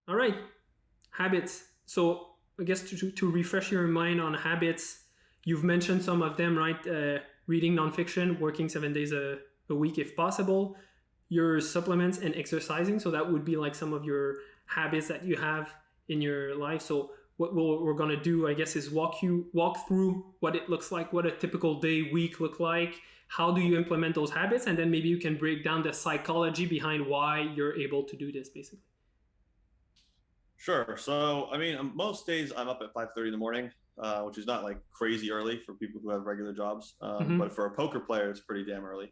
All right, habits. So I guess to refresh your mind on habits, you've mentioned some of them, right? Reading nonfiction, working 7 days a week if possible, your supplements and exercising. So that would be like some of your habits that you have in your life. So what we're gonna do, I guess, is walk through what it looks like, what a typical day, week look like. How do you implement those habits, and then maybe you can break down the psychology behind why you're able to do this, basically. Sure. So, I mean, most days I'm up at 5:30 in the morning, which is not like crazy early for people who have regular jobs. But Mm-hmm. for a poker player, it's pretty damn early.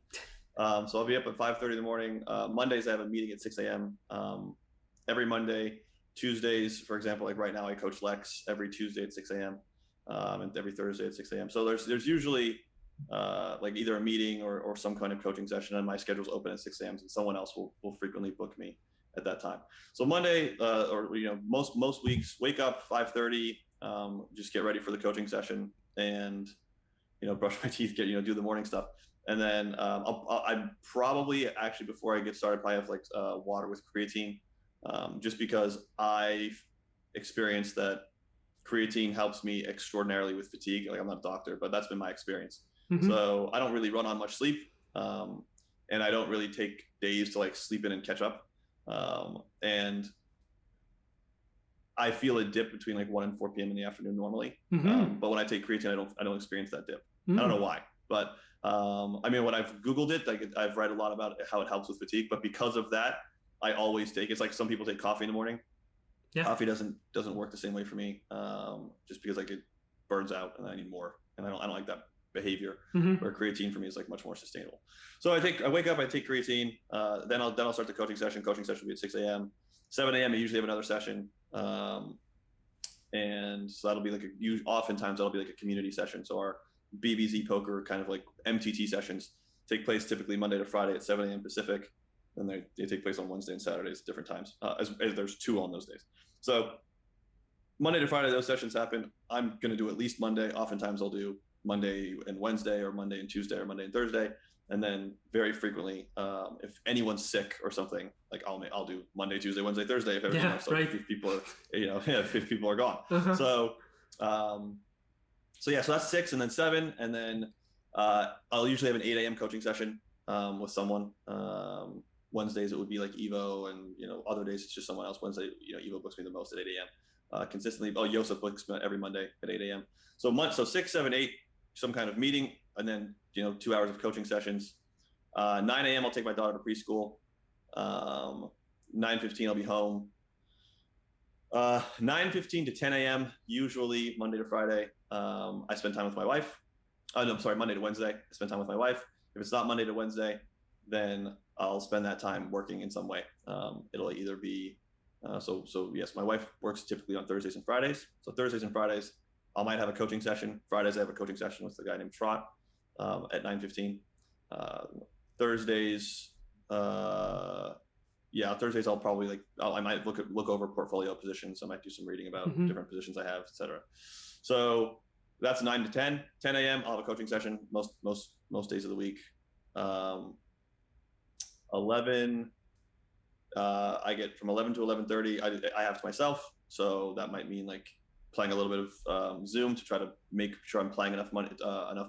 So I'll be up at 5:30 in the morning. Mondays I have a meeting at 6 a.m. Every Monday. Tuesdays, for example, like right now I coach Lex every Tuesday at 6 a.m. And every Thursday at 6 a.m. So there's usually like either a meeting or some kind of coaching session, and my schedule's open at 6 a.m. and someone else will frequently book me at that time. So Monday, or most weeks, wake up 5:30, just get ready for the coaching session, and brush my teeth, get do the morning stuff, and then I'm probably actually before I get started, probably have like water with creatine, just because I've experienced that creatine helps me extraordinarily with fatigue. Like I'm not a doctor, but that's been my experience. Mm-hmm. So I don't really run on much sleep, and I don't really take days to like sleep in and catch up. And I feel a dip between like 1 and 4 p.m. in the afternoon normally. Mm-hmm. But when I take creatine, I don't experience that dip. I don't know Mm. why, but I mean, when I've Googled it, like I've read a lot about how it helps with fatigue. But because of that, I always take. It's like some people take coffee in the morning. Yeah. Coffee doesn't work the same way for me, just because like it burns out and I need more, and I don't like that behavior. Mm-hmm. Where creatine for me is like much more sustainable. So I wake up, I take creatine, then I'll start the coaching session. Coaching session will be at 6 a.m. 7 a.m. I usually have another session, and so that'll be like oftentimes that'll be like a community session. So our BBZ poker kind of like MTT sessions take place typically Monday to Friday at 7 a.m. Pacific. And they take place on Wednesday and Saturdays at different times, as there's two on those days. So Monday to Friday, those sessions happen. I'm going to do at least Monday. Oftentimes I'll do Monday and Wednesday, or Monday and Tuesday, or Monday and Thursday. And then very frequently, if anyone's sick or something, like I'll do Monday, Tuesday, Wednesday, Thursday if Yeah. so Right. if people are if people are gone. Uh-huh. So um, so yeah, so that's 6, and then 7, and then I'll usually have an 8 a.m. coaching session with someone. Wednesdays it would be like Evo, and other days it's just someone else. Wednesday, Evo books me the most at 8 a.m. Consistently. Oh, Joseph books me every Monday at 8 a.m. So 6, 7, 8, some kind of meeting, and then 2 hours of coaching sessions. 9 a.m. I'll take my daughter to preschool. 9:15 I'll be home. 9:15 to 10 a.m. usually Monday to Friday. I spend time with my wife. No, I'm sorry, Monday to Wednesday. I spend time with my wife. If it's not Monday to Wednesday, then I'll spend that time working in some way. It'll either be so yes, my wife works typically on Thursdays and Fridays. So Thursdays and Fridays, I might have a coaching session. Fridays I have a coaching session with a guy named Trot at 9:15. Uh, Thursdays, yeah, Thursdays I'll probably I might look over portfolio positions. I might do some reading about Mm-hmm. different positions I have, etc. So that's 9 to 10. 10 a.m. I'll have a coaching session most days of the week. 11, I get from 11 to 11:30. I have to myself, so that might mean like playing a little bit of Zoom to try to make sure I'm playing enough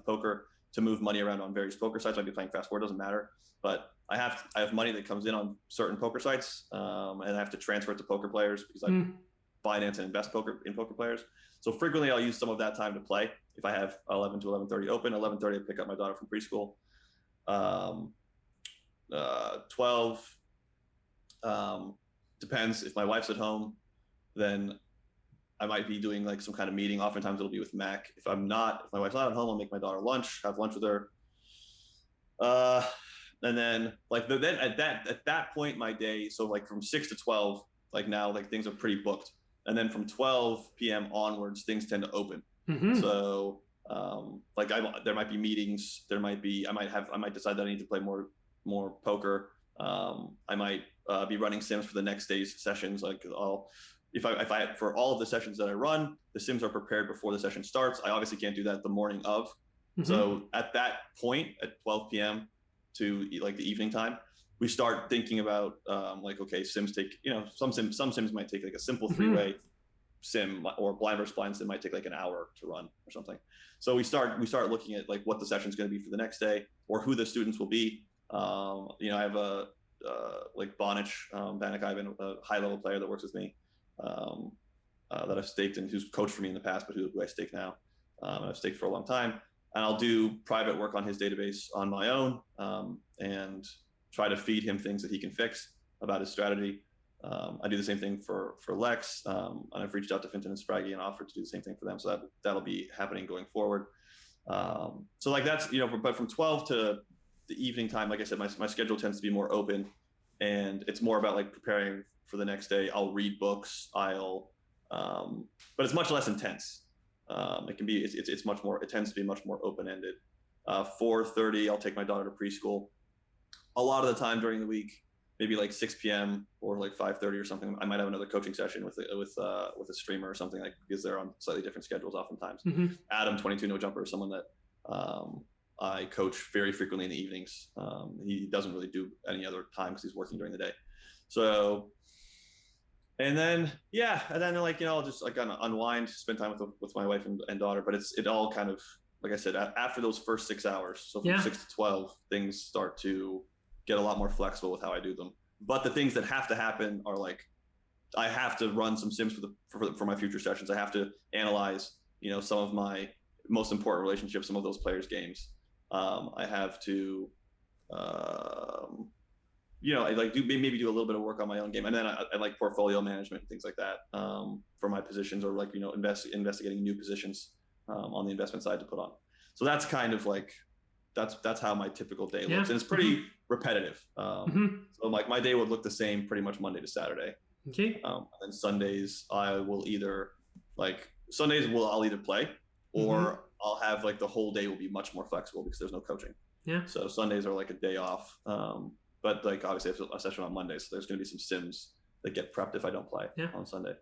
poker to move money around on various poker sites. I'd be playing fast forward, doesn't matter. But I have money that comes in on certain poker sites, and I have to transfer it to poker players because I Mm. finance and invest in poker players. So frequently I'll use some of that time to play. If I have 11 to 11:30 open, 11:30 I pick up my daughter from preschool. 12, depends if my wife's at home, then I might be doing like some kind of meeting. Oftentimes it'll be with Mac. If my wife's not at home, I'll make my daughter lunch, have lunch with her. Uh, and then then at that point, my day, so like from 6 to 12, like now, like things are pretty booked. And then from 12 p.m. onwards, things tend to open. Mm-hmm. So there might be meetings. I might decide that I need to play more poker. I might be running sims for the next day's sessions. Like if I for all of the sessions that I run, the sims are prepared before the session starts. I obviously can't do that the morning of. Mm-hmm. So at that point, at 12 p.m. to like the evening time, we start thinking about like, okay, sims take, some sims might take like a simple Mm-hmm. three-way sim, or blind versus blind sim might take like an hour to run or something. So we start looking at like what the session is going to be for the next day, or who the students will be. I have a like Bonich, Vanek Ivan, a high level player that works with me, that I've staked and who's coached for me in the past, but who I stake now. I've staked for a long time, and I'll do private work on his database on my own, and try to feed him things that he can fix about his strategy. I do the same thing for Lex, and I've reached out to Finton and Spraggy and offered to do the same thing for them. So that'll be happening going forward. So like that's, but from 12 to the evening time, like I said, my schedule tends to be more open, and it's more about like preparing for the next day. I'll read books, but it's much less intense. It can be, it's much more, it tends to be much more open-ended. 4:30, I'll take my daughter to preschool. A lot of the time during the week, maybe like 6 p.m. or like 5:30 or something, I might have another coaching session with a streamer or something, like, because they're on slightly different schedules oftentimes. Mm-hmm. Adam 22 No Jumper is someone that I coach very frequently in the evenings. He doesn't really do any other time because he's working during the day. So, and then like, I'll just like unwind, spend time with my wife and daughter. But it all kind of, like I said, after those first 6 hours, so from 6 to 12, things start to get a lot more flexible with how I do them. But the things that have to happen are like, I have to run some sims for my future sessions. I have to analyze, some of my most important relationships, some of those players' games. I have to, I like do a little bit of work on my own game, and then I like portfolio management and things like that, for my positions, or like, investigating new positions on the investment side to put on. So that's kind of like, that's how my typical day looks, and it's pretty repetitive. So like my day would look the same pretty much Monday to Saturday. Okay. And then Sundays I'll either play, or I'll have like the whole day will be much more flexible because there's no coaching. Yeah. So Sundays are like a day off. But like obviously I have a session on Monday, so there's going to be some sims that get prepped if I don't play on Sunday.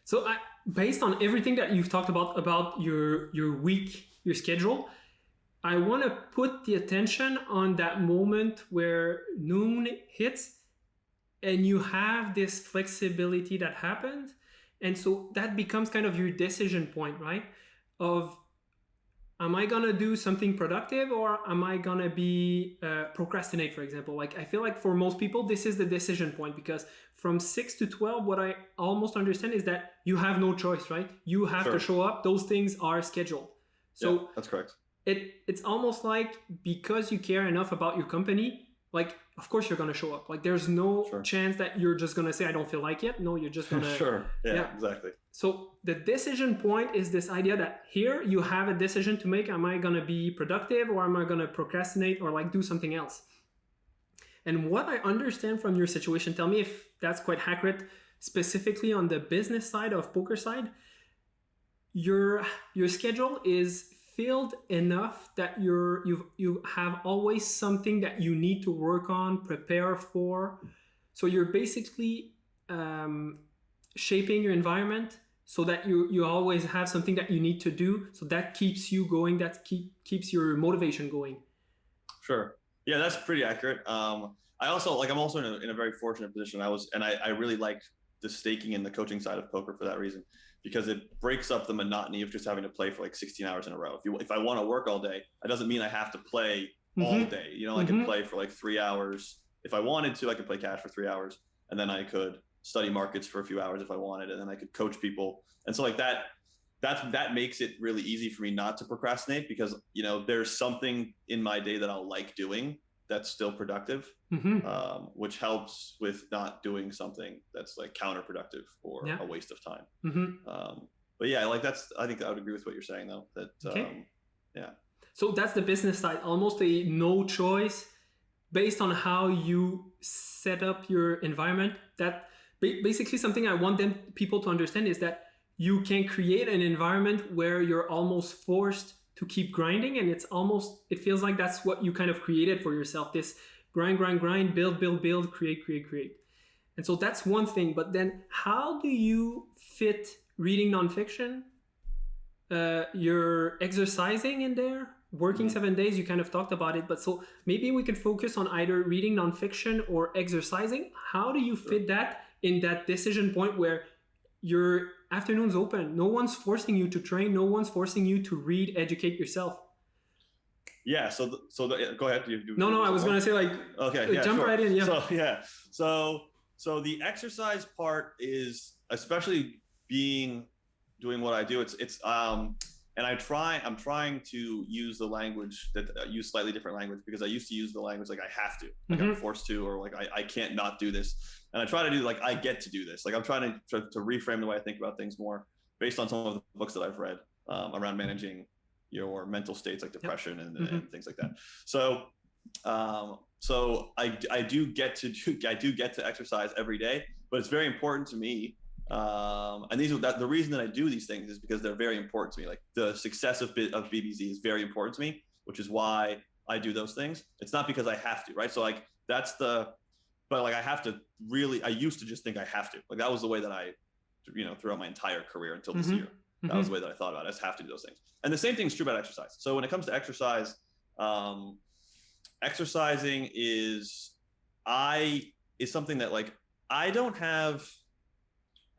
So based on everything that you've talked about your week, your schedule, I want to put the attention on that moment where noon hits and you have this flexibility that happens. And so that becomes kind of your decision point, right? Of, am I going to do something productive, or am I going to be procrastinate, for example? Like, I feel like for most people, this is the decision point, because from 6 to 12, what I almost understand is that you have no choice, right? You have to show up. Those things are scheduled. So that's correct. It's almost like, because you care enough about your company, like, of course you're going to show up. Like, there's no chance that you're just going to say, I don't feel like it. No, you're just going to... Exactly. So the decision point is this idea that here you have a decision to make. Am I going to be productive, or am I going to procrastinate, or like do something else? And what I understand from your situation, tell me if that's quite accurate, specifically on the business side of poker side, your schedule is filled enough that you have always something that you need to work on, prepare for. So you're basically shaping your environment so that you always have something that you need to do. So that keeps you going. That keeps your motivation going. Sure. Yeah, that's pretty accurate. I'm also in a very fortunate position. I really liked the staking and the coaching side of poker for that reason, because it breaks up the monotony of just having to play for like 16 hours in a row. If I want to work all day, that doesn't mean I have to play all day. I can play for like 3 hours. If I wanted to, I could play cash for 3 hours, and then I could study markets for a few hours if I wanted, and then I could coach people. And so like that makes it really easy for me not to procrastinate, because there's something in my day that I'll like doing that's still productive, which helps with not doing something that's like counterproductive or a waste of time. But yeah, like I think I would agree with what you're saying though, that So that's the business side, almost a no choice based on how you set up your environment. That basically something I want people to understand is that you can create an environment where you're almost forced to keep grinding, and it feels like that's what you kind of created for yourself, this grind, build, create. And so that's one thing. But then how do you fit reading nonfiction, your exercising in there, working 7 days, you kind of talked about it, but so maybe we can focus on either reading nonfiction or exercising. How do you fit that in that decision point where your afternoon's open? No one's forcing you to train. No one's forcing you to read, educate yourself. Yeah. Go ahead. No, I was going to say okay. Yeah, jump right in. Yeah. So the exercise part is, especially doing what I do. And I'm trying to use the language use slightly different language, because I used to use the language like I have to, like I'm forced to, or like I can't not do this. And I try to do like I get to do this. Like I'm trying to reframe the way I think about things more based on some of the books that I've read around managing your mental states like depression and things like that. So I do get to exercise every day, but it's very important to me. And the reason that I do these things is because they're very important to me. Like the success of BBZ is very important to me, which is why I do those things. It's not because I have to, right? So like but like I have to really. I used to just think I have to. Like that was the way that I, throughout my entire career until this year. That was the way that I thought about it. I just have to do those things. And the same thing is true about exercise. So when it comes to exercise, exercising is something that like I don't have.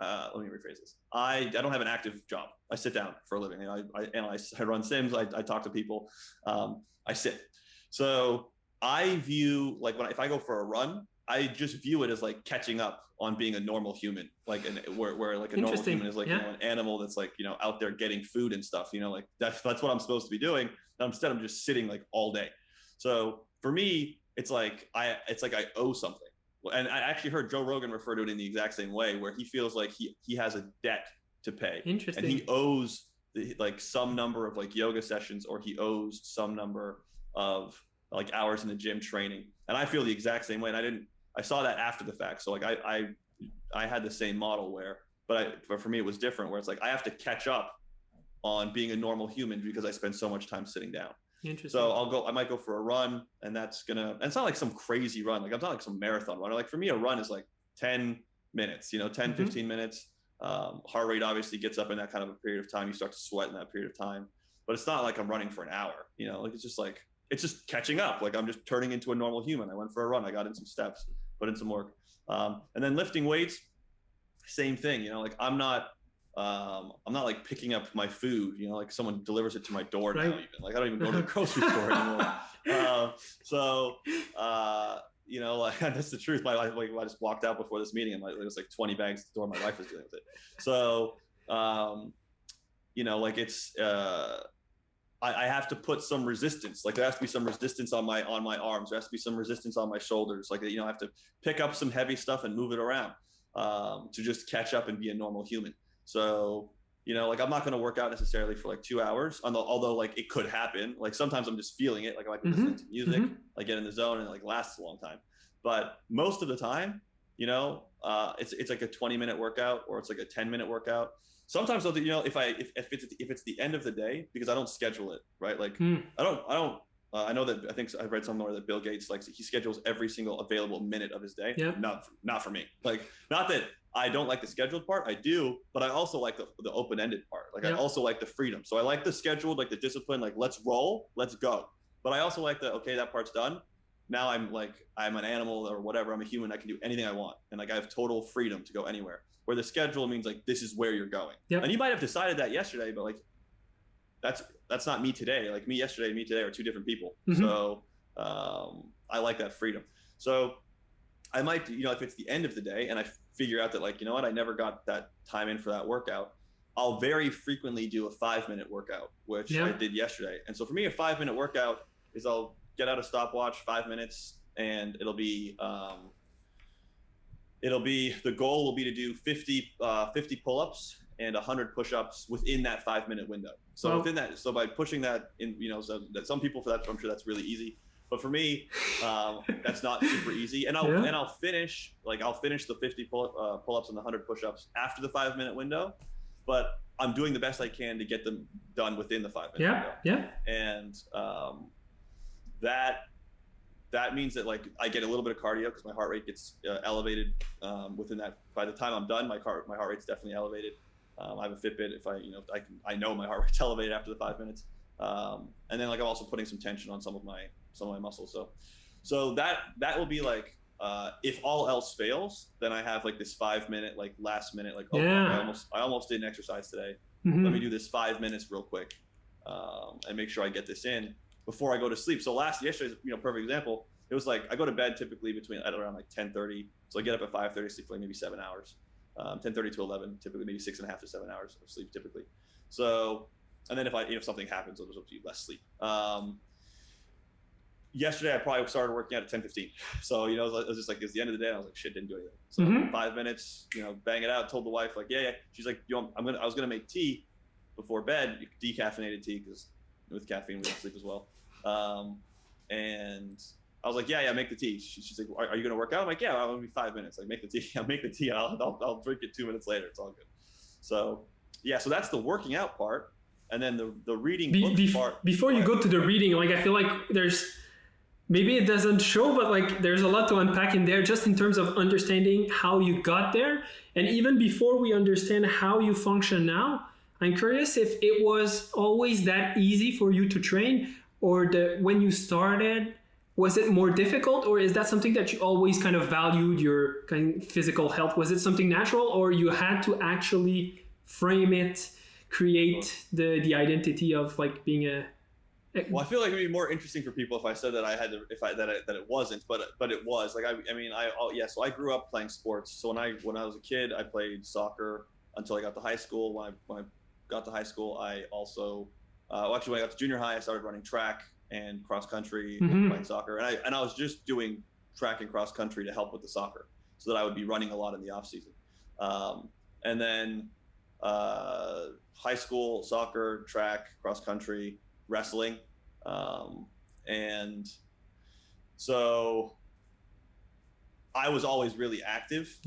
Let me rephrase this. I don't have an active job. I sit down for a living. I analyze. I run sims. I talk to people. I sit. So I view like if I go for a run, I just view it as like catching up on being a normal human, like where like a normal human is like an animal that's like out there getting food and stuff. Like that's what I'm supposed to be doing. And instead, I'm just sitting like all day. So for me, it's like I owe something. And I actually heard Joe Rogan refer to it in the exact same way, where he feels like he has a debt to pay. Interesting. And he owes like some number of like yoga sessions, or he owes some number of like hours in the gym training. And I feel the exact same way. And I saw that after the fact. So like I had the same model but for me it was different, where it's like I have to catch up on being a normal human because I spend so much time sitting down. Interesting. So I might go for a run, and and it's not like some crazy run. Like I'm not like some marathon runner. Like for me, a run is like 10 minutes, 10, 15 minutes. Heart rate obviously gets up in that kind of a period of time. You start to sweat in that period of time, but it's not like I'm running for an hour, like it's just catching up. Like I'm just turning into a normal human. I went for a run. I got in some steps, put in some work. And then lifting weights, same thing, like I'm not like picking up my food, like someone delivers it to my door now. Even like I don't even go to the grocery store anymore. Like that's the truth. My life, like I just walked out before this meeting, and it was like 20 bags at the door. My wife was dealing with it. So, like it's I have to put some resistance. Like there has to be some resistance on my arms. There has to be some resistance on my shoulders. Like I have to pick up some heavy stuff and move it around to just catch up and be a normal human. So, like I'm not going to work out necessarily for like 2 hours, although like it could happen. Like sometimes I'm just feeling it. Like I like listening to music, I get in the zone, and it like lasts a long time. But most of the time, it's like a 20-minute workout, or it's like a 10-minute workout. Sometimes I'll do, if it's the end of the day, because I don't schedule it, right? Like I know that I think I've read somewhere that Bill Gates he schedules every single available minute of his day. Yeah. Not for me. Like not that I don't like the scheduled part, I do, but I also like the open-ended part. Like I also like the freedom. So I like the scheduled, like the discipline, like let's roll, let's go. But I also like okay, that part's done. Now I'm an animal or whatever. I'm a human. I can do anything I want. And like I have total freedom to go anywhere. Where the schedule means like this is where you're going. Yep. And you might have decided that yesterday, but like that's not me today. Like me yesterday and me today are two different people. So I like that freedom. So I might, if it's the end of the day and I figure out that like, I never got that time in for that workout, I'll very frequently do a 5-minute workout, which I did yesterday. And so for me, a 5-minute workout is I'll get out a stopwatch, 5 minutes, and it'll be the goal will be to do 50 pull-ups and 100 push-ups within that 5-minute window. So within that, so by pushing that in, so that some people for that, I'm sure that's really easy. But for me, that's not super easy. And I'll finish the 50 pull-ups and the 100 push-ups after the 5-minute window. But I'm doing the best I can to get them done within the 5-minute window. Yeah. And that means that like I get a little bit of cardio because my heart rate gets elevated within that. By the time I'm done, my heart rate's definitely elevated. I have a Fitbit. If I know my heart rate's elevated after the 5 minutes. And then like I'm also putting some tension on some of my muscles. So that will be like, if all else fails, then I have like this 5 minute, like last minute, like, oh, I almost didn't exercise today. Mm-hmm. Let me do this 5 minutes real quick, and make sure I get this in before I go to sleep. So yesterday's, perfect example. It was like I go to bed typically at around like 10:30. So I get up at 5:30, sleep for like maybe 7 hours, 10:30 to 11, typically maybe 6.5 to 7 hours of sleep typically. So, and then if something happens, I'll just less sleep. Yesterday I probably started working out at 10:15. So, it was just like, it's the end of the day. And I was like, shit, didn't do anything. So 5 minutes, bang it out. Told the wife like, yeah. She's like, I was going to make tea before bed, decaffeinated tea, because with caffeine we don't sleep as well. And I was like, yeah, make the tea. She's like, are you going to work out? I'm like, yeah, I'll be 5 minutes. Like, make the tea. I'll make the tea. I'll drink it 2 minutes later. It's all good. So yeah, so that's the working out part. And then the reading books part. Before you go to the reading, like, I feel like maybe it doesn't show, but like there's a lot to unpack in there, just in terms of understanding how you got there. And even before we understand how you function now, I'm curious if it was always that easy for you to train, or when you started, was it more difficult, or is that something that you always kind of valued, your kind of physical health? Was it something natural, or you had to actually frame it, create the identity of like being well, I feel like it'd be more interesting for people if I said that that it wasn't, but it was. Like so I grew up playing sports. So when I was a kid, I played soccer until I got to high school. When I got to high school, I also actually when I got to junior high, I started running track and cross country, playing soccer, and I was just doing track and cross country to help with the soccer, so that I would be running a lot in the off season. And then high school, soccer, track, cross country, wrestling, and so I was always really active.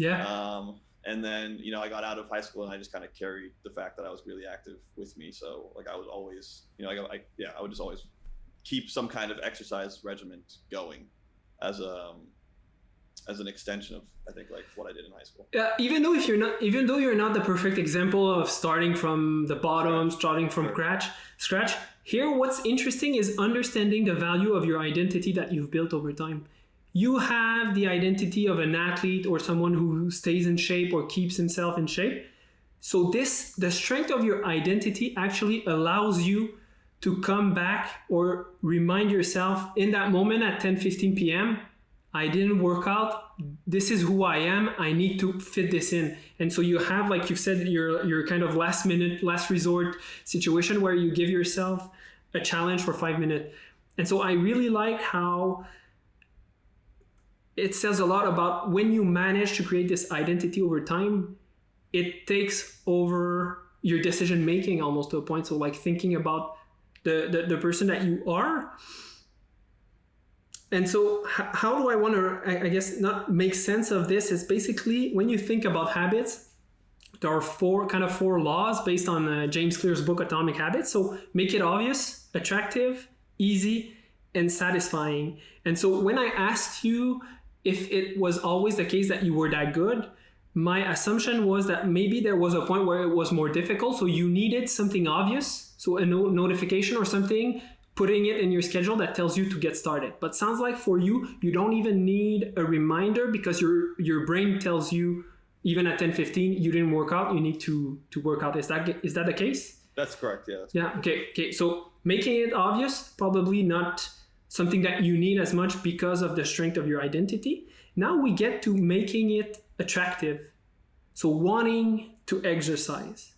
And then I got out of high school and I just kind of carried the fact that I was really active with me. So like I was always I would just always keep some kind of exercise regimen going as an extension of, I think, like what I did in high school. Yeah, even though you're not the perfect example of starting from the bottom, starting from scratch, here what's interesting is understanding the value of your identity that you've built over time. You have the identity of an athlete or someone who stays in shape or keeps himself in shape. So the strength of your identity actually allows you to come back or remind yourself in that moment at 10:15 p.m., I didn't work out. This is who I am. I need to fit this in. And so you have, like you said, your kind of last resort situation where you give yourself a challenge for 5 minutes. And so I really like how it says a lot about when you manage to create this identity over time, it takes over your decision making almost to a point. So like thinking about the person that you are. And so how do I want to, I guess, not make sense of this is basically when you think about habits, there are four laws based on James Clear's book, Atomic Habits. So make it obvious, attractive, easy, and satisfying. And so when I asked you if it was always the case that you were that good, my assumption was that maybe there was a point where it was more difficult. So you needed something obvious. So a notification or something, putting it in your schedule that tells you to get started. But sounds like for you, you don't even need a reminder because your brain tells you, even at 10:15, you didn't work out, you need to work out. Is that the case? That's correct, yeah. Yeah, okay. So making it obvious, probably not something that you need as much because of the strength of your identity. Now we get to making it attractive. So wanting to exercise.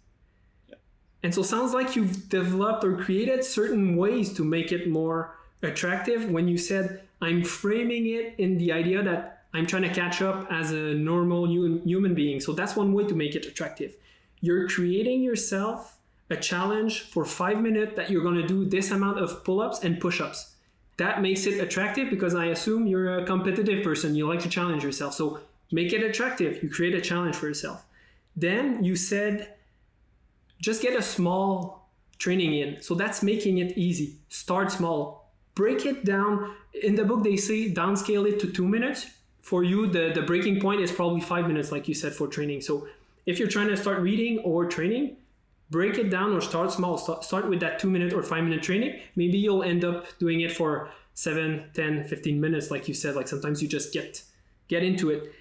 Yeah. And so sounds like you've developed or created certain ways to make it more attractive when you said, I'm framing it in the idea that I'm trying to catch up as a normal human being. So that's one way to make it attractive. You're creating yourself a challenge for 5 minutes that you're going to do this amount of pull-ups and push-ups. That makes it attractive because I assume you're a competitive person. You like to challenge yourself. So make it attractive. You create a challenge for yourself. Then you said, just get a small training in. So that's making it easy. Start small. Break it down. In the book, they say downscale it to 2 minutes. For you, the breaking point is probably 5 minutes, like you said, for training. So if you're trying to start reading or training, break it down or start small. Start with that 2-minute or 5-minute training. Maybe you'll end up doing it for 7, 10, 15 minutes, like you said. Like sometimes you just get into it.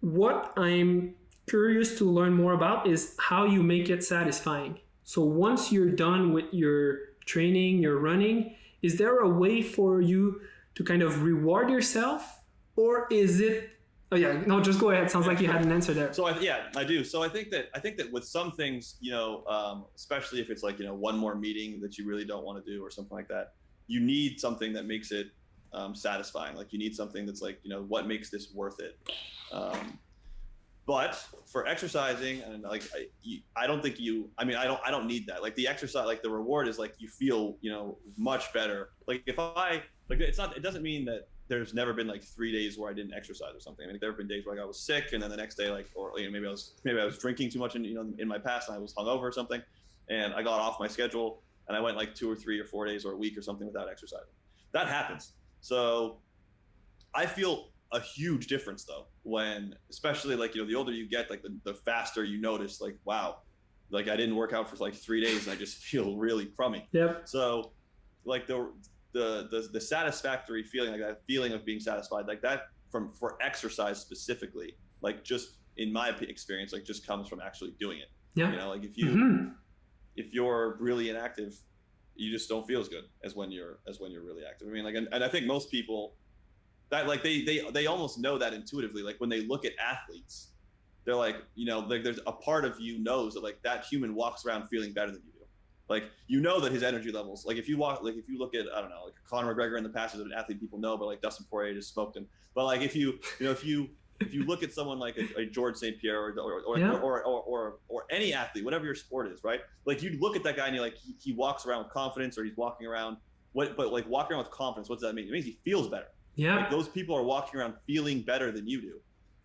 What I'm curious to learn more about is how you make it satisfying. So once you're done with your training, your running, is there a way for you to kind of reward yourself, or is it? Oh yeah, no, just go ahead. Sounds like you had an answer there. So I do. So I think that with some things, especially if it's like, one more meeting that you really don't want to do or something like that, you need something that makes it satisfying. Like you need something that's like, what makes this worth it? But for exercising, and like I don't need that. Like the exercise, like the reward is like you feel much better. Like if it doesn't mean that there's never been like 3 days where I didn't exercise or something. I mean, there have been days where like I was sick, and then the next day, like, or maybe I was drinking too much in my past, and I was hungover or something, and I got off my schedule, and I went like 2 or 3 or 4 days or a week or something without exercising. That happens. So I feel a huge difference though when, especially like the older you get, like the faster you notice, like, wow, like I didn't work out for like 3 days and I just feel really crummy. Yep. So like the satisfactory feeling, like that feeling of being satisfied, like that for exercise specifically, like just in my experience, like just comes from actually doing it. Yeah. Like if you're really inactive, you just don't feel as good as when you're really active. I mean, like, and I think most people that like they almost know that intuitively. Like when they look at athletes, they're like, like there's a part of you knows that like that human walks around feeling better than you do. Like, that his energy levels, like if you look at, I don't know, like Conor McGregor in the past is an athlete people know, but like Dustin Poirier just smoked him. But like if you look at someone like a George St. Pierre or any athlete, whatever your sport is, right? Like you look at that guy and you're like, he walks around with confidence, or he's walking around but like walking around with confidence, what does that mean? It means he feels better. Yeah. Like those people are walking around feeling better than you do.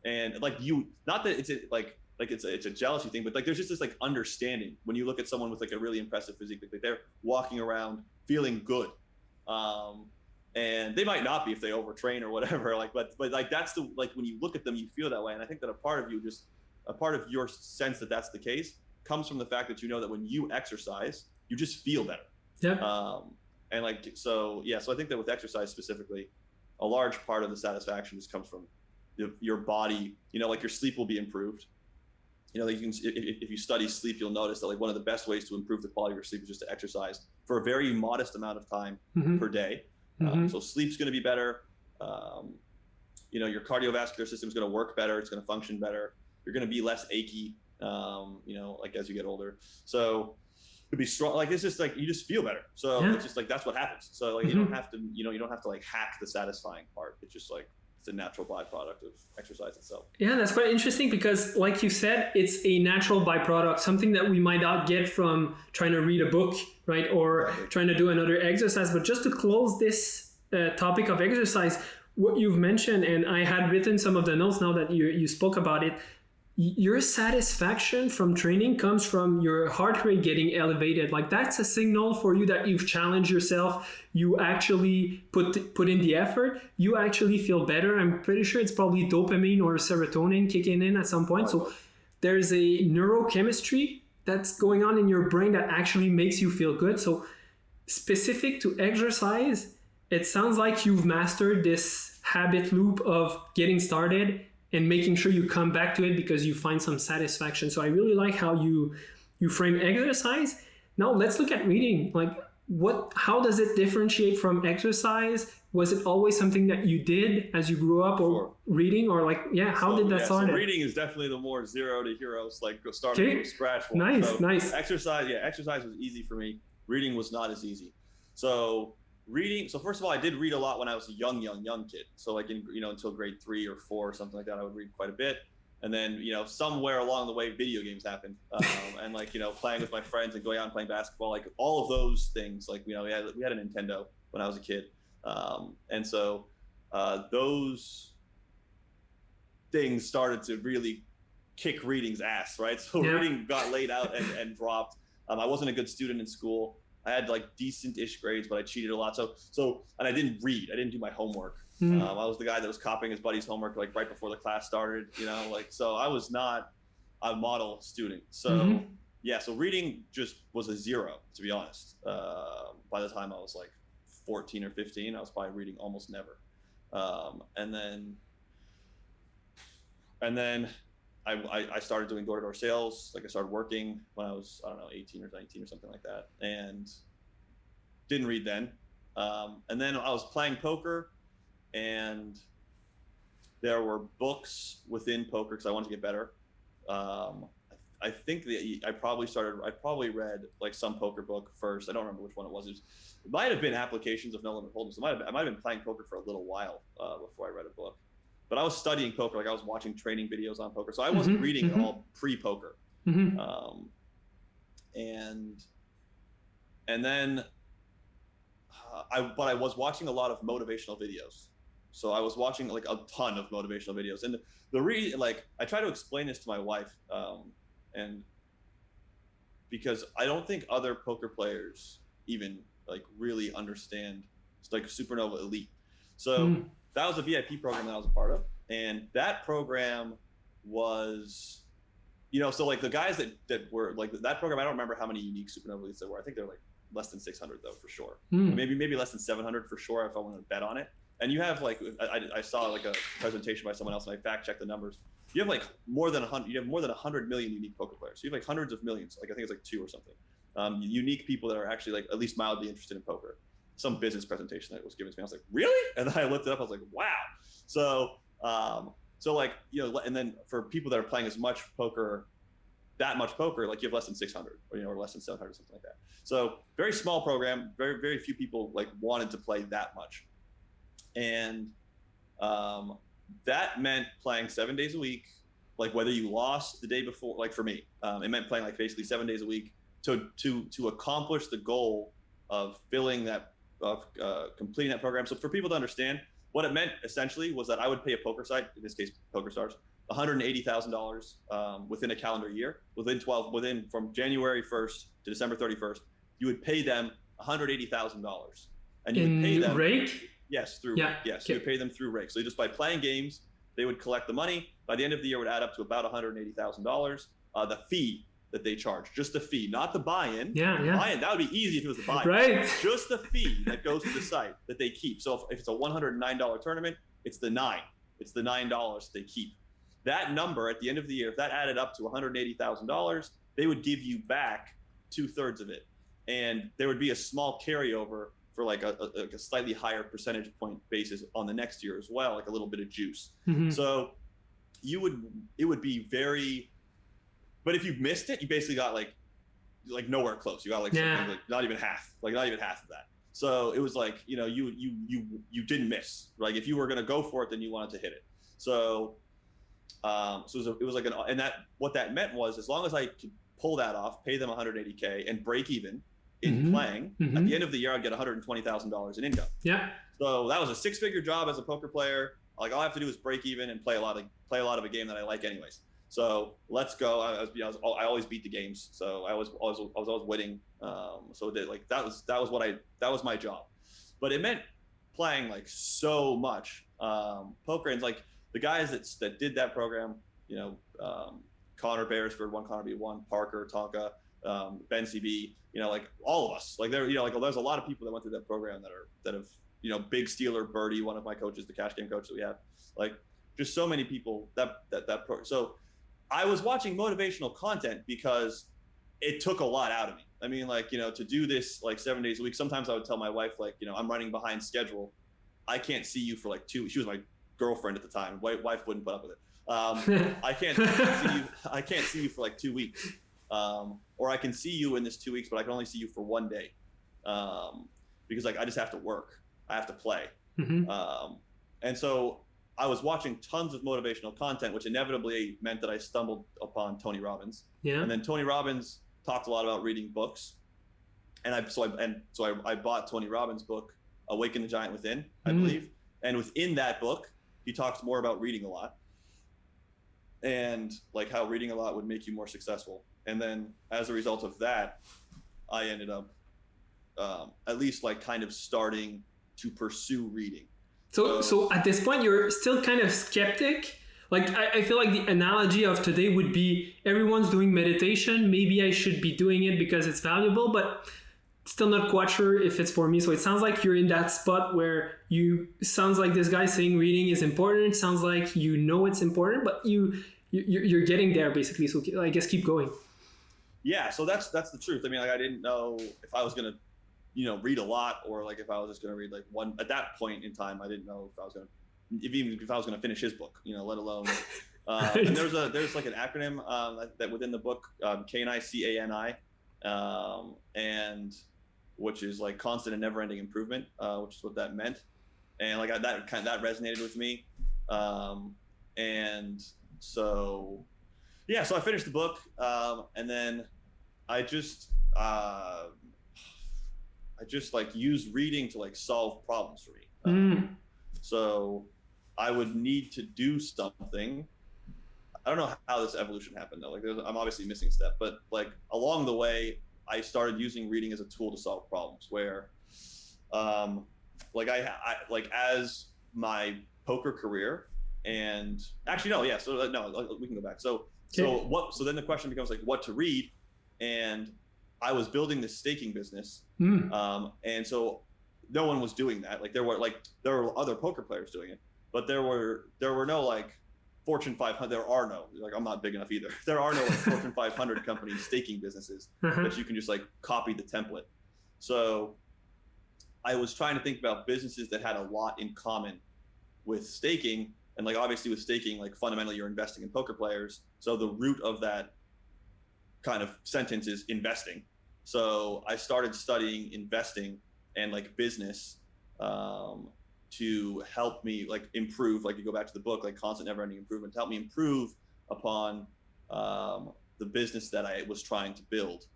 And like not that it's it's a jealousy thing, but like there's just this like understanding when you look at someone with like a really impressive physique, like they're walking around feeling good. And they might not be if they overtrain or whatever, like, but like that's like when you look at them, you feel that way. And I think that a part of your sense that that's the case comes from the fact that that when you exercise, you just feel better. Yeah. And like, so I think that with exercise specifically, a large part of the satisfaction just comes from your body, like your sleep will be improved. Like you can, if you study sleep, you'll notice that like one of the best ways to improve the quality of your sleep is just to exercise for a very modest amount of time per day. So sleep's going to be better. Your cardiovascular system is going to work better. It's going to function better. You're going to be less achy, like as you get older. So to be strong, like it's just like you just feel better. So it's just like that's what happens. So like you don't have to, you don't have to like hack the satisfying part. It's just like it's a natural byproduct of exercise itself. Yeah, that's quite interesting because, like you said, it's a natural byproduct, something that we might not get from trying to read a book, right, or trying to do another exercise. But just to close this topic of exercise, what you've mentioned, and I had written some of the notes now that you spoke about it. Your satisfaction from training comes from your heart rate getting elevated. Like that's a signal for you that you've challenged yourself. You actually put in the effort. You actually feel better. I'm pretty sure it's probably dopamine or serotonin kicking in at some point. So there's a neurochemistry that's going on in your brain that actually makes you feel good. So specific to exercise, it sounds like you've mastered this habit loop of getting started and making sure you come back to it because you find some satisfaction. So I really like how you frame exercise. Now let's look at reading. Like how does it differentiate from exercise? Was it always something that you did as you grew up, or reading, or like, how did that start? So reading is definitely the more zero to heroes, like starting from scratch. Nice. Exercise was easy for me. Reading was not as easy. So first of all, I did read a lot when I was a young kid. So like until grade 3 or 4 or something like that, I would read quite a bit. And then, somewhere along the way, video games happened. And like, playing with my friends and going out and playing basketball, like all of those things, like, we had a Nintendo when I was a kid. And so those things started to really kick reading's ass, right? So reading got laid out and dropped. I wasn't a good student in school. I had like decent-ish grades, but I cheated a lot. So, and I didn't read. I didn't do my homework. I was the guy that was copying his buddy's homework like right before the class started. So I was not a model student. So yeah, so reading just was a zero, to be honest. By the time I was like 14 or 15, I was probably reading almost never. And then I started doing door-to-door sales. Like I started working when I was, I don't know, 18 or 19 or something like that, and didn't read then. And then I was playing poker, and there were books within poker because I wanted to get better. I think that I probably read like some poker book first. I don't remember which one it was. It might have been Applications of No Limit Hold'em. So I might have been playing poker for a little while before I read a book. But I was studying poker, like I was watching training videos on poker. So I wasn't reading at all pre-poker. And then I was watching a lot of motivational videos. So I was watching like a ton of motivational videos, and like I try to explain this to my wife, and because I don't think other poker players even like really understand. It's like Supernova Elite. So that was a VIP program that I was a part of, and that program was, so like the guys that were like that program, I don't remember how many unique Supernova Elites there were. I think they're like less than 600 though, for sure. Maybe less than 700 for sure if I want to bet on it. And you have like I saw like a presentation by someone else, and I fact checked the numbers. You have like more than 100. You have more than 100 million unique poker players. So you have like hundreds of millions. Like I think it's like 2 or something. Unique people that are actually like at least mildly interested in poker. Some business presentation that was given to me, I was like, really? And then I looked it up. I was like, wow. So like and then for people that are playing as much poker, that much poker, like you have less than 600 or less than 700, something like that. So very small program. Very very few people like wanted to play that much. And that meant playing 7 days a week, like whether you lost the day before, like for me, it meant playing like basically 7 days a week to accomplish the goal of filling that, of completing that program. So for people to understand, what it meant essentially was that I would pay a poker site, in this case PokerStars, $180,000 within a calendar year, within from January 1st to December 31st, you would pay them $180,000, and you would pay them rake. Yes, through rake. Yes, okay. You would pay them through rake. So just by playing games, they would collect the money. By the end of the year, it would add up to about $180,000. The fee that they charge, just the fee, not the buy-in. Buy-in, that would be easy if it was the buy-in. Right. Just the fee that goes to the site that they keep. So if it's a $109 tournament, it's the $9 that they keep. That number at the end of the year, if that added up to $180,000, they would give you back 2/3 of it, and there would be a small carryover for like a slightly higher percentage point basis on the next year as well, like a little bit of juice. So it would be very, but if you missed it, you basically got like nowhere close. You got like something like not even half of that. So it was like, you didn't miss. Like if you were gonna go for it, then you wanted to hit it. So it was like what that meant was, as long as I could pull that off, pay them $180K and break even in playing, at the end of the year, I'd get $120,000 in income. Yeah. So that was a 6-figure job as a poker player. Like all I have to do is break even and play a lot of a game that I like anyways. So let's go. I always beat the games, so I was always winning. So that was my job, but it meant playing like so much poker, and like the guys that did that program, Connor Beresford won, Connor B won, Parker Tonka, Ben CB, like all of us, like there, like there's a lot of people that went through that program that have, Big Steeler, Birdie, one of my coaches, the cash game coach that we have, like just so many people that program. So I was watching motivational content because it took a lot out of me. I mean, like, to do this like 7 days a week, sometimes I would tell my wife, like, I'm running behind schedule. I can't see you for like she was my girlfriend at the time. Wife wouldn't put up with it. I can't see you for like 2 weeks. Or I can see you in this 2 weeks, but I can only see you for 1 day. Because like, I just have to work. I have to play. And so I was watching tons of motivational content, which inevitably meant that I stumbled upon Tony Robbins. Yeah. And then Tony Robbins talked a lot about reading books. And I bought Tony Robbins' book, Awaken the Giant Within, I believe. And within that book, he talks more about reading a lot and like how reading a lot would make you more successful. And then as a result of that, I ended up at least like kind of starting to pursue reading. So at this point, you're still kind of skeptic, Like I feel like the analogy of today would be everyone's doing meditation. Maybe I should be doing it because it's valuable, but still not quite sure if it's for me. So it sounds like you're in that spot where sounds like this guy saying reading is important. It sounds like it's important, but you're getting there basically. So I guess keep going. Yeah, so that's the truth. I mean, like I didn't know if I was gonna, read a lot, or like if I was just gonna read like one. At that point in time, I didn't know if I was gonna, even if I was gonna finish his book, let alone. Right. And there's like an acronym that within the book, KNI, and which is like constant and never-ending improvement, which is what that meant, and like that resonated with me, and so yeah, so I finished the book, and then I just like use reading to like solve problems for me. So I would need to do something. I don't know how this evolution happened though. Like I'm obviously missing a step, but like along the way, I started using reading as a tool to solve problems where, like I like as my poker career and actually, no, yeah. So no, we can go back. So then the question becomes like what to read. And I was building this staking business. And so no one was doing that. Like there were other poker players doing it, but there were no like Fortune 500. There are no, like, I'm not big enough either. There are no like Fortune 500 companies staking businesses that you can just like copy the template. So I was trying to think about businesses that had a lot in common with staking. And like, obviously with staking, like fundamentally you're investing in poker players. So the root of that kind of sentence is investing. So I started studying investing and like business, to help me like improve, like you go back to the book, like constant never ending improvement, to help me improve upon the business that I was trying to build.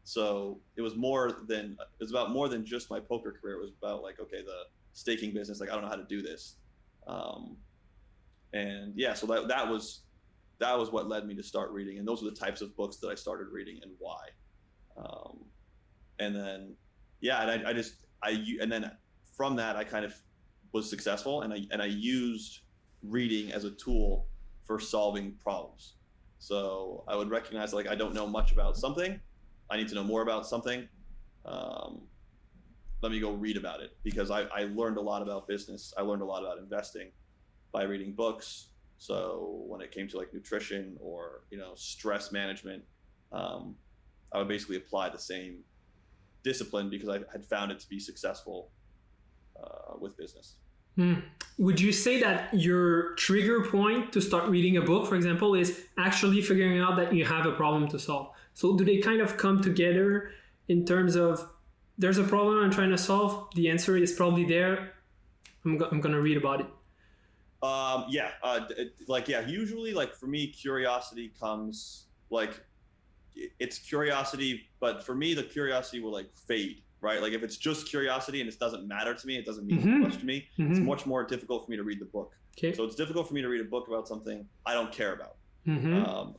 So it was about more than just my poker career. It was about like, okay, the staking business, like I don't know how to do this. And yeah, so that was what led me to start reading. And those are the types of books that I started reading and why. And then, yeah, and then from that, I kind of was successful, and I used reading as a tool for solving problems. So I would recognize like I don't know much about something, I need to know more about something. Let me go read about it, because I learned a lot about business. I learned a lot about investing by reading books. So when it came to like nutrition or stress management, I would basically apply the same discipline because I had found it to be successful with business. Would you say that your trigger point to start reading a book, for example, is actually figuring out that you have a problem to solve? So do they kind of come together in terms of there's a problem I'm trying to solve, the answer is probably there, I'm going to read about it? Usually like for me, curiosity comes like it's curiosity, but for me, the curiosity will like fade. Right? Like if it's just curiosity and it doesn't matter to me, it doesn't mean much to me, it's much more difficult for me to read the book. Okay. So it's difficult for me to read a book about something I don't care about.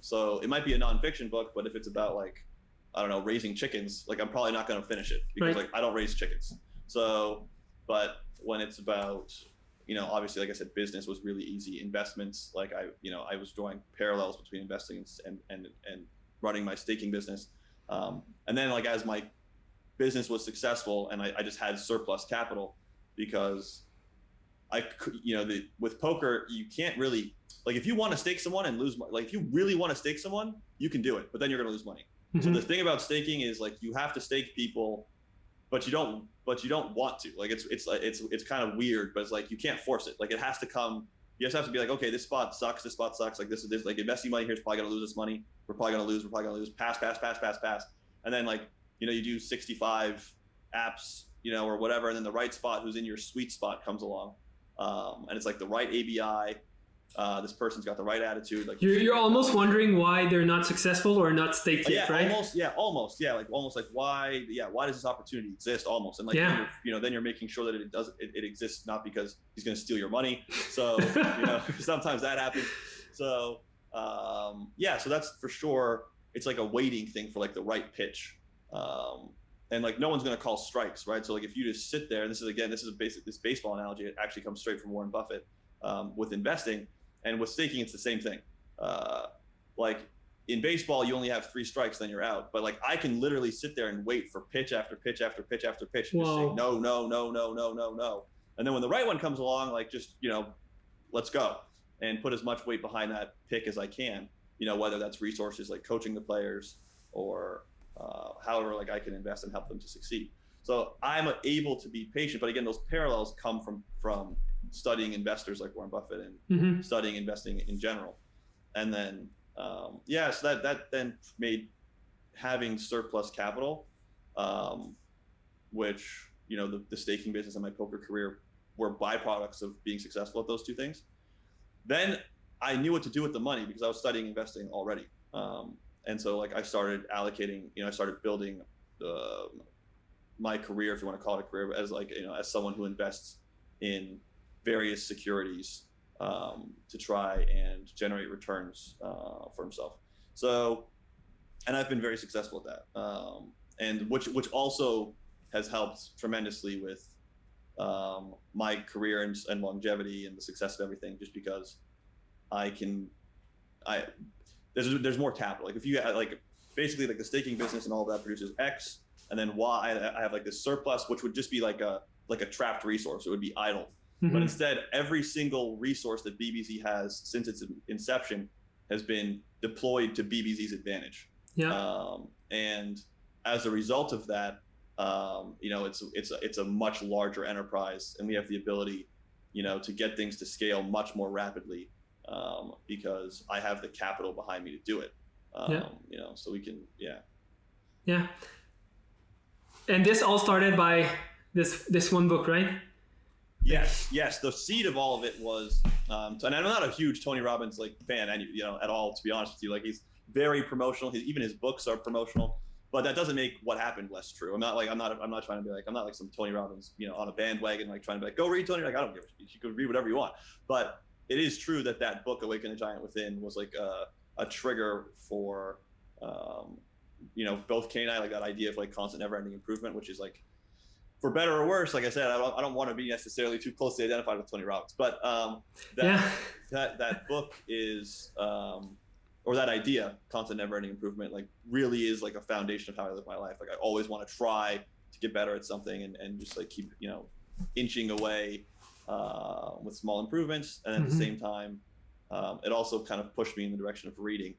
So it might be a nonfiction book, but if it's about like, I don't know, raising chickens, like I'm probably not going to finish it because like I don't raise chickens. So, but when it's about, obviously, like I said, business was really easy. Investments, like I was drawing parallels between investing and running my staking business. And then like as my business was successful and I just had surplus capital, because I could, with poker, you can't really, like if you want to stake someone and lose money, like if you really want to stake someone, you can do it, but then you're going to lose money. So the thing about staking is like you have to stake people, but you don't want to. Like it's kind of weird, but it's like you can't force it. Like it has to come. You just have to be like, okay, this spot sucks. Like this like investing money here is probably going to lose this money. We're probably going to lose. Pass. And then like, you do 65 apps, or whatever, and then the right spot who's in your sweet spot comes along. And it's like the right ABI. This person's got the right attitude. Like you're almost wondering why they're not successful or not staked yet, right? Almost. Like why does this opportunity exist? Almost. And like, then you're making sure that it exists, not because he's going to steal your money. So, sometimes that happens. So, so that's for sure. It's like a waiting thing for like the right pitch. And like no one's going to call strikes, right? So like if you just sit there, and this is this baseball analogy, it actually comes straight from Warren Buffett with investing. And with staking, it's the same thing. Like in baseball, you only have 3 strikes, then you're out. But like I can literally sit there and wait for pitch after pitch after pitch after pitch, and just say no, no, no, no, no, no, no. And then when the right one comes along, like just, let's go, and put as much weight behind that pick as I can. Whether that's resources like coaching the players or however like I can invest and help them to succeed. So I'm able to be patient, but again, those parallels come from studying investors like Warren Buffett and studying investing in general. And then, so that then made having surplus capital, which, the staking business and my poker career were byproducts of being successful at those 2 things. Then I knew what to do with the money because I was studying investing already. And so like I started allocating, I started building my career, if you want to call it a career, as like, as someone who invests in various securities to try and generate returns for himself. So, and I've been very successful at that. And which also has helped tremendously with my career and longevity and the success of everything, just because there's more capital. Like if you like basically like the staking business and all that produces X, and then Y, I have like this surplus, which would just be like a trapped resource. It would be idle. But instead, every single resource that BBZ has since its inception has been deployed to BBZ's advantage. Yeah. And as a result of that, it's a much larger enterprise, and we have the ability, to get things to scale much more rapidly, because I have the capital behind me to do it. So we can, Yeah. And this all started by this one book, right? Yes. The seed of all of it was, and I'm not a huge Tony Robbins like fan, at all. To be honest with you, like he's very promotional. Even his books are promotional, but that doesn't make what happened less true. I'm not trying to be like, I'm not like some Tony Robbins, on a bandwagon, like trying to be like, go read Tony. Like I don't give a shit. You can read whatever you want. But it is true that book, Awaken the Giant Within, was like a trigger for, both Kay and I, like that idea of like constant, never-ending improvement, which is like, for better or worse, like I said, I don't want to be necessarily too closely identified with Tony Robbins, but that book is, or that idea, constant, never-ending improvement, like really is like a foundation of how I live my life. Like I always want to try to get better at something and just like keep inching away with small improvements, and at the same time, it also kind of pushed me in the direction of reading.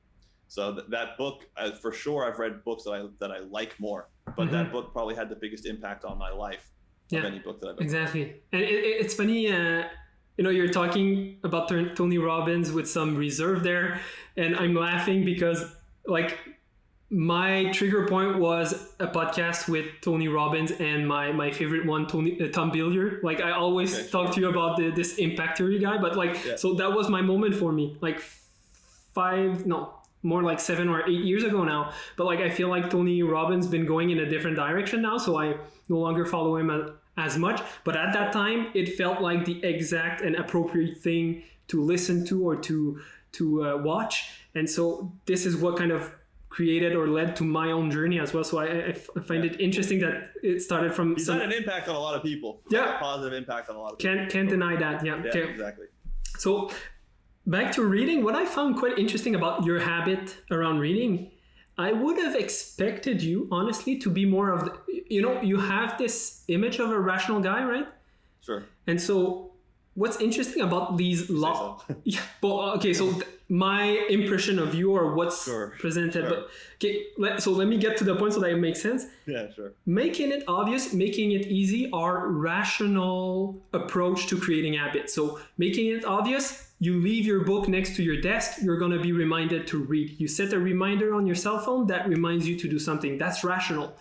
So that book, for sure, I've read books that I like more, but that book probably had the biggest impact on my life of any book that I've ever read. Exactly. And it's funny, you're talking about Tony Robbins with some reserve there, and I'm laughing because like my trigger point was a podcast with Tony Robbins and my favorite one, Tom Billier. Like I always talk to you about this impact theory guy, but so that was my moment for me, like more like 7 or 8 years ago now. But like I feel like Tony Robbins been going in a different direction now, so I no longer follow him as much. But at that time, it felt like the exact and appropriate thing to listen to or to watch. And so this is what kind of created or led to my own journey as well. So I find it interesting that it started from He's had an impact on a lot of people. Yeah. A positive impact on a lot of people. Can't deny that. Yeah. Yeah, Okay. Exactly. So back to reading, what I found quite interesting about your habit around reading, I would have expected you, honestly, to be more of you have this image of a rational guy, right? Sure. And so what's interesting about these yeah, but okay, so my impression of you or what's presented, but okay, so let me get to the point so that it makes sense. Yeah, sure. Making it obvious, making it easy are rational approach to creating habits. So making it obvious, you leave your book next to your desk, you're going to be reminded to read. You set a reminder on your cell phone that reminds you to do something. That's rational.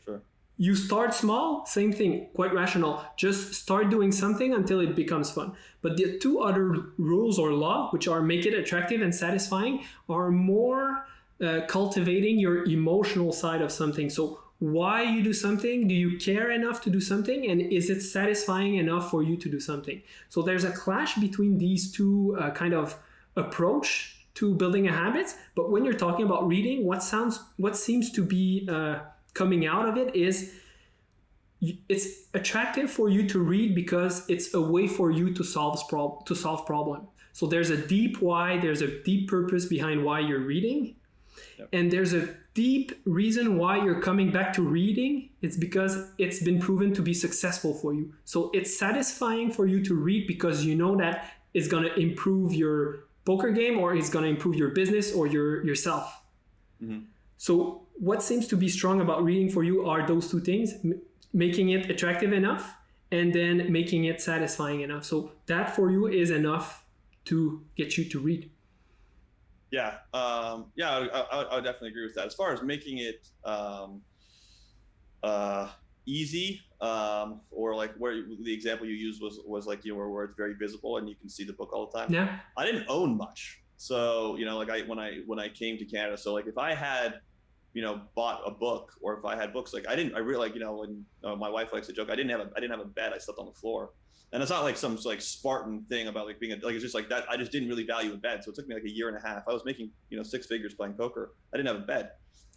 Sure. You start small, same thing, quite rational. Just start doing something until it becomes fun. But the 2 other rules or law, which are make it attractive and satisfying, are more cultivating your emotional side of something. So why you do something, do you care enough to do something, and is it satisfying enough for you to do something? So there's a clash between these 2 kind of approach to building a habit. But when you're talking about reading, what seems to be coming out of it is it's attractive for you to read because it's a way for you to solve problem. So there's a deep why, there's a deep purpose behind why you're reading. Yep. And there's a deep reason why you're coming back to reading. It's because it's been proven to be successful for you. So it's satisfying for you to read because you know that it's going to improve your poker game, or it's going to improve your business or yourself. Mm-hmm. So what seems to be strong about reading for you are those two things, making it attractive enough and then making it satisfying enough. So that for you is enough to get you to read. Yeah, I would definitely agree with that. As far as making it easy, or like where the example you used was like, you know, where it's very visible and you can see the book all the time. Yeah. I didn't own much, so you know, like when I came to Canada, so like if I had, you know, bought a book, or if I had books, like I really, like, you know, when my wife likes to joke, I didn't have a bed, I slept on the floor. And it's not like some like Spartan thing about like being like, it's just like that. I just didn't really value a bed. So it took me like a year and a half. I was making, you know, 6 figures playing poker. I didn't have a bed.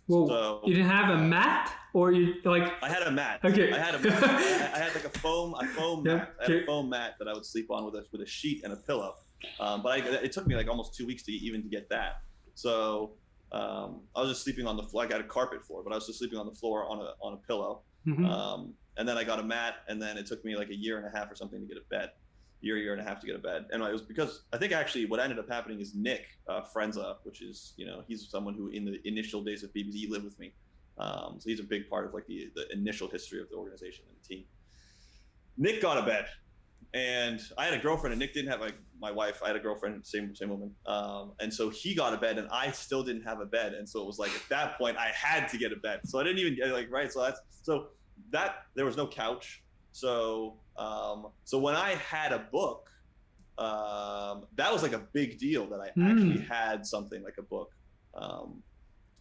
Well, so, you didn't have a mat, or you like? I had a mat. Okay. I had a mat. I had like a foam mat. I had a foam mat that I would sleep on with a sheet and a pillow. But it took me like almost 2 weeks to get that. So I was just sleeping on the floor. I got a carpet floor, but I was just sleeping on the floor on a pillow. Mm-hmm. And then I got a mat, and then it took me like a year and a half or something to get a bed. Year and a half to get a bed. And it was because I think actually what ended up happening is Nick Frenza, which is, you know, he's someone who in the initial days of BBZ lived with me. So he's a big part of like the initial history of the organization and the team. Nick got a bed, and I had a girlfriend, and Nick didn't have, like, my wife. I had a girlfriend, same woman. And so he got a bed, and I still didn't have a bed. And so it was like, at that point I had to get a bed. So I didn't even get, like, right. So there was no couch. So when I had a book, that was like a big deal that I actually had something like a book.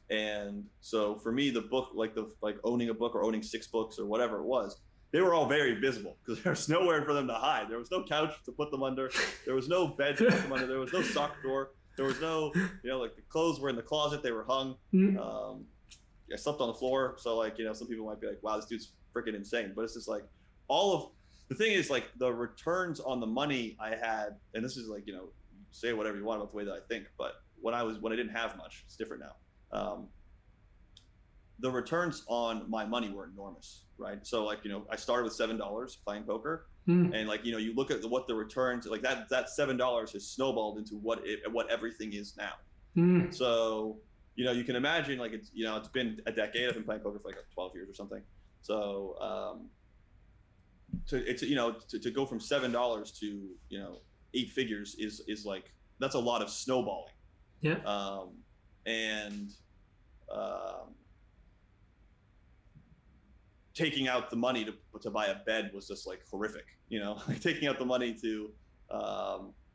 And so for me, the book, like owning a book or owning 6 books or whatever it was, they were all very visible because there's nowhere for them to hide. There was no couch to put them under. There was no bed to put them under. There was no sock drawer. There was no, you know, like the clothes were in the closet. They were hung. I slept on the floor. So like, you know, some people might be like, wow, this dude's freaking insane. But it's just like the thing is, like, the returns on the money I had, and this is like, you know, say whatever you want about the way that I think, but when I didn't have much, it's different now. The returns on my money were enormous, right? So like, you know, I started with $7 playing poker, and like, you know, you look at what the returns, like that $7 has snowballed into what everything is now. So, you know, you can imagine, like, it's, you know, it's been a decade. I've been playing poker for like 12 years or something. So, to go from $7 to, you know, 8 figures is like, that's a lot of snowballing. Yeah. Taking out the money to buy a bed was just like horrific, you know. Like taking out the money to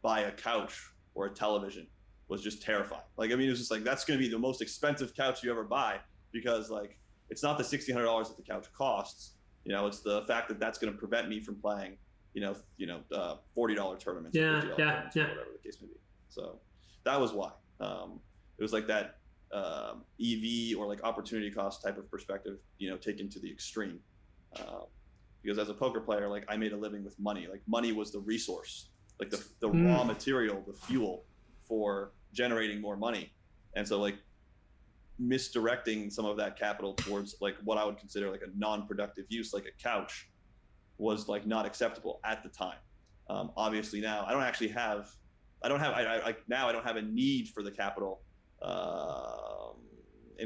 buy a couch or a television was just terrifying. Like, I mean, it was just like, that's going to be the most expensive couch you ever buy, because like, it's not the $1,600 that the couch costs. You know, it's the fact that that's going to prevent me from playing, $40 tournaments, yeah, $50 yeah, tournaments, yeah, or whatever the case may be. So that was why. It was like that EV or like opportunity cost type of perspective, you know, taken to the extreme. Because as a poker player, like, I made a living with money. Like, money was the resource, like the raw material, the fuel for generating more money. And so like, misdirecting some of that capital towards like what I would consider like a non-productive use, like a couch, was like not acceptable at the time. Obviously now I don't have a need for the capital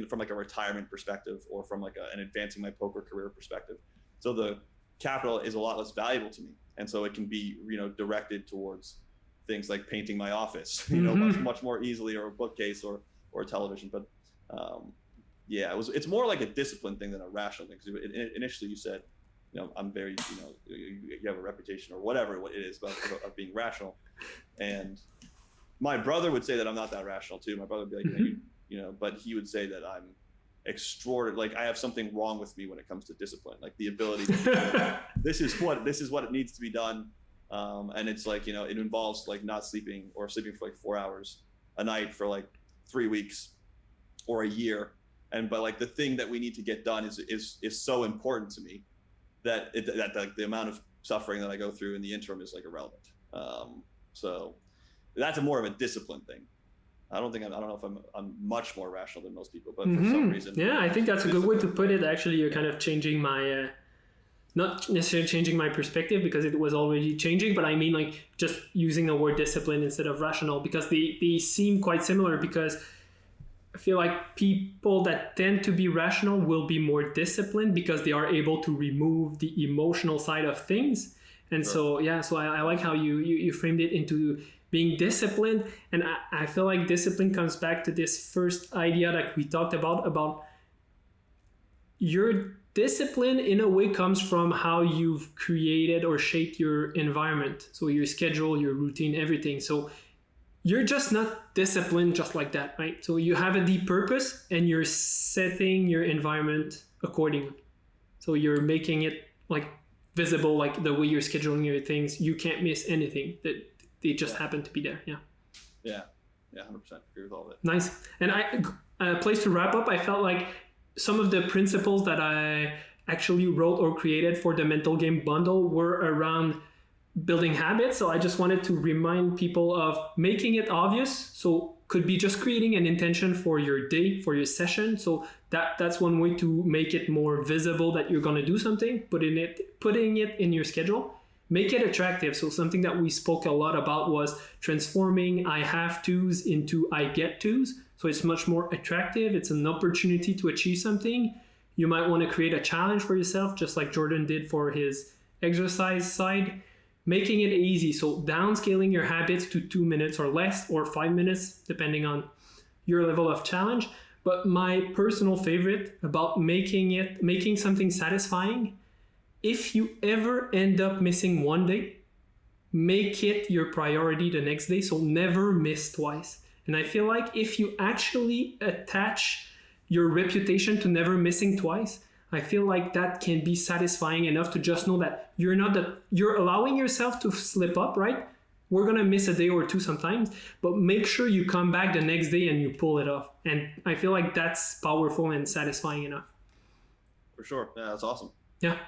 from like a retirement perspective, or from like an advancing my poker career perspective. So the capital is a lot less valuable to me, and so it can be, you know, directed towards things like painting my office, you know, much more easily, or a bookcase or a television. But it's more like a discipline thing than a rational thing. Because initially you said, you know, I'm very, you know, you have a reputation or whatever it is of being rational. And my brother would say that I'm not that rational too. My brother would be like, you know, but he would say that I'm extraordinary. Like, I have something wrong with me when it comes to discipline, like the ability to, this is what it needs to be done. And it's like, you know, it involves like not sleeping, or sleeping for like 4 hours a night for like 3 weeks or a year. But like, the thing that we need to get done is so important to me that like the amount of suffering that I go through in the interim is like irrelevant. So that's more of a discipline thing. I don't know if I'm much more rational than most people, but for some reason, yeah, I think that's a good way to put it. Actually, you're kind of changing my not necessarily changing my perspective because it was already changing, but I mean like just using the word discipline instead of rational, because they seem quite similar, because I feel like people that tend to be rational will be more disciplined because they are able to remove the emotional side of things. And so I like how you framed it into being disciplined. And I feel like discipline comes back to this first idea that we talked about your discipline in a way comes from how you've created or shaped your environment. So your schedule, your routine, everything. So you're just not disciplined just like that, right? So you have a deep purpose and you're setting your environment accordingly. So you're making it like visible, like the way you're scheduling your things. You can't miss anything. That they just happen to be there. Yeah. Yeah. Yeah. 100% agree with all that. Nice. And a place to wrap up, I felt like some of the principles that I actually wrote or created for the mental game bundle were around building habits. So I just wanted to remind people of making it obvious. So could be just creating an intention for your day, for your session. So that's one way to make it more visible that you're going to do something, putting it in your schedule. Make it attractive. So something that we spoke a lot about was transforming I have to's into I get to's. So it's much more attractive. It's an opportunity to achieve something. You might want to create a challenge for yourself, just like Jordan did for his exercise side. Making it easy. So downscaling your habits to 2 minutes or less, or 5 minutes, depending on your level of challenge. But my personal favorite about making something satisfying, if you ever end up missing one day, make it your priority the next day. So never miss twice. And I feel like if you actually attach your reputation to never missing twice, I feel like that can be satisfying enough to just know that you're allowing yourself to slip up, right? We're going to miss a day or two sometimes, but make sure you come back the next day and you pull it off. And I feel like that's powerful and satisfying enough. For sure. Yeah, that's awesome. Yeah.